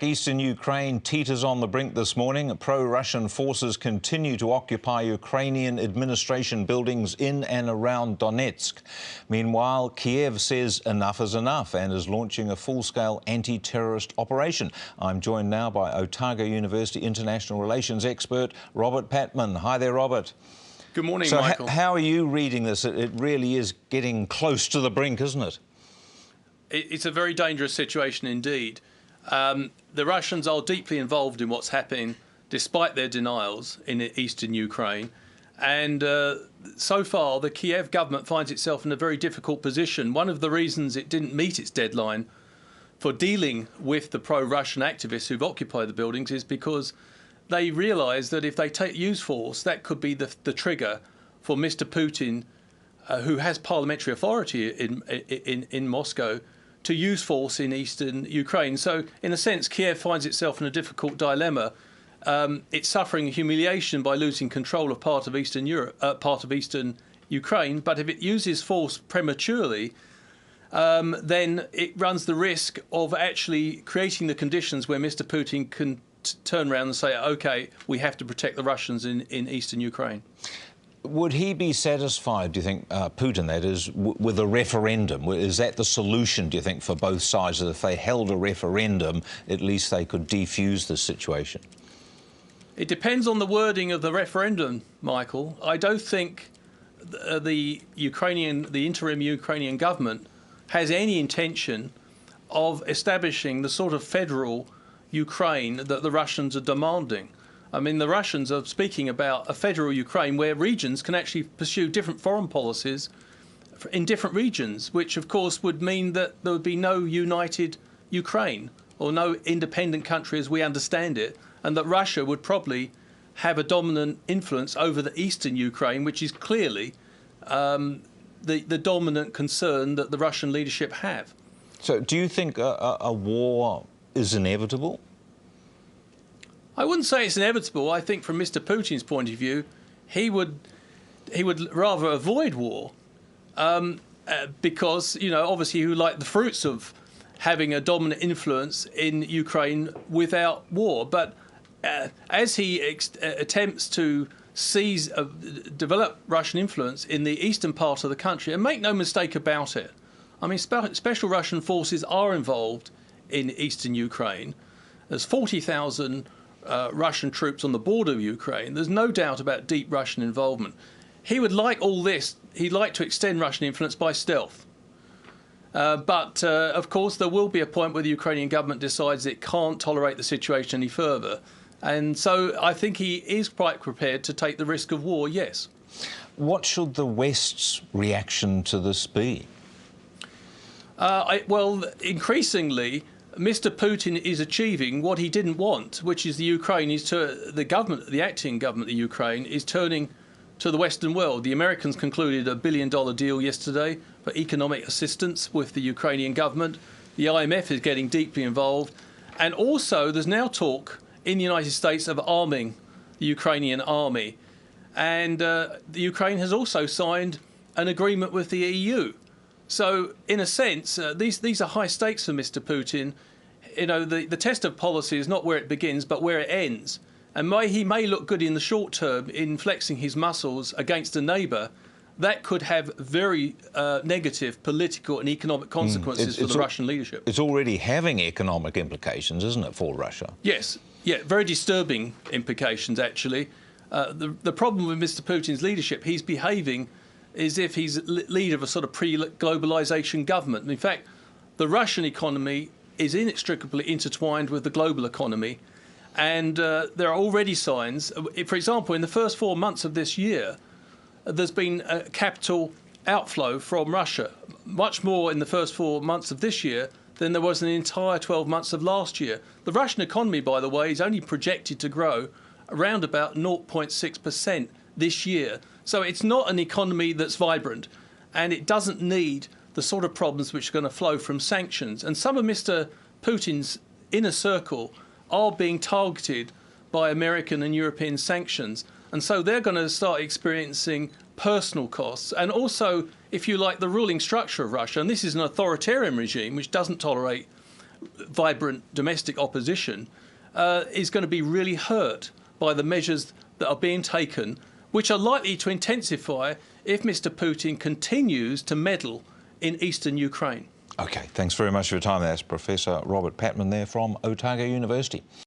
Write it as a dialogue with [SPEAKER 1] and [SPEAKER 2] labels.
[SPEAKER 1] Eastern Ukraine teeters on the brink this morning. Pro-Russian forces continue to occupy Ukrainian administration buildings in and around Donetsk. Meanwhile, Kiev says enough is enough and is launching a full-scale anti-terrorist operation. I'm joined now by Otago University international relations expert Robert Patman. Hi there, Robert.
[SPEAKER 2] Good morning,
[SPEAKER 1] so
[SPEAKER 2] Michael.
[SPEAKER 1] How are you reading this? It really is getting close to the brink, isn't it?
[SPEAKER 2] It's a very dangerous situation indeed. The Russians are deeply involved in what's happening, despite their denials, in eastern Ukraine. And so far, the Kiev government finds itself in a very difficult position. One of the reasons it didn't meet its deadline for dealing with the pro-Russian activists who've occupied the buildings is because they realise that if they use force, that could be the trigger for Mr. Putin, who has parliamentary authority in Moscow, to use force in eastern Ukraine. So, in a sense, Kiev finds itself in a difficult dilemma. It's suffering humiliation by losing control of part of eastern Ukraine. But if it uses force prematurely, then it runs the risk of actually creating the conditions where Mr. Putin can turn around and say, OK, we have to protect the Russians in eastern Ukraine.
[SPEAKER 1] Would he be satisfied, do you think, Putin, that is, with a referendum? Is that the solution, do you think, for both sides, that if they held a referendum, at least they could defuse the situation?
[SPEAKER 2] It depends on the wording of the referendum, Michael. I don't think the interim Ukrainian government has any intention of establishing the sort of federal Ukraine that the Russians are demanding. I mean, the Russians are speaking about a federal Ukraine where regions can actually pursue different foreign policies in different regions, which, of course, would mean that there would be no united Ukraine or no independent country as we understand it, and that Russia would probably have a dominant influence over the eastern Ukraine, which is clearly the dominant concern that the Russian leadership have.
[SPEAKER 1] So do you think a war is inevitable?
[SPEAKER 2] I wouldn't say it's inevitable. I think from Mr. Putin's point of view, he would rather avoid war because, you know, obviously he would like the fruits of having a dominant influence in Ukraine without war. But as he attempts to develop Russian influence in the eastern part of the country, and make no mistake about it, I mean, special Russian forces are involved in eastern Ukraine. There's 40,000 Russian troops on the border of Ukraine. There's no doubt about deep Russian involvement. He would like all this. He'd like to extend Russian influence by stealth. But, of course, there will be a point where the Ukrainian government decides it can't tolerate the situation any further. And so I think he is quite prepared to take the risk of war, yes.
[SPEAKER 1] What should the West's reaction to this be?
[SPEAKER 2] Well, increasingly, Mr. Putin is achieving what he didn't want, which is the acting government of Ukraine is turning to the Western world. The Americans concluded a $1 billion deal yesterday for economic assistance with the Ukrainian government. The IMF is getting deeply involved. And also there's now talk in the United States of arming the Ukrainian army. And the Ukraine has also signed an agreement with the EU. So, in a sense, these are high stakes for Mr. Putin. You know, the test of policy is not where it begins, but where it ends. And he may look good in the short term in flexing his muscles against a neighbour. That could have very negative political and economic consequences for the Russian leadership.
[SPEAKER 1] It's already having economic implications, isn't it, for Russia?
[SPEAKER 2] Yes, yeah, very disturbing implications, actually. The problem with Mr. Putin's leadership, he's behaving as if he's leader of a sort of pre-globalisation government. In fact, the Russian economy is inextricably intertwined with the global economy. And there are already signs. For example, in the first 4 months of this year, there's been a capital outflow from Russia, much more in the first 4 months of this year than there was in the entire 12 months of last year. The Russian economy, by the way, is only projected to grow around about 0.6% this year. So it's not an economy that's vibrant, and it doesn't need the sort of problems which are going to flow from sanctions. And some of Mr. Putin's inner circle are being targeted by American and European sanctions. And so they're going to start experiencing personal costs. And also, if you like, the ruling structure of Russia, and this is an authoritarian regime which doesn't tolerate vibrant domestic opposition, is going to be really hurt by the measures that are being taken, which are likely to intensify if Mr. Putin continues to meddle in eastern Ukraine.
[SPEAKER 1] OK, thanks very much for your time. That's Professor Robert Patman there from Otago University.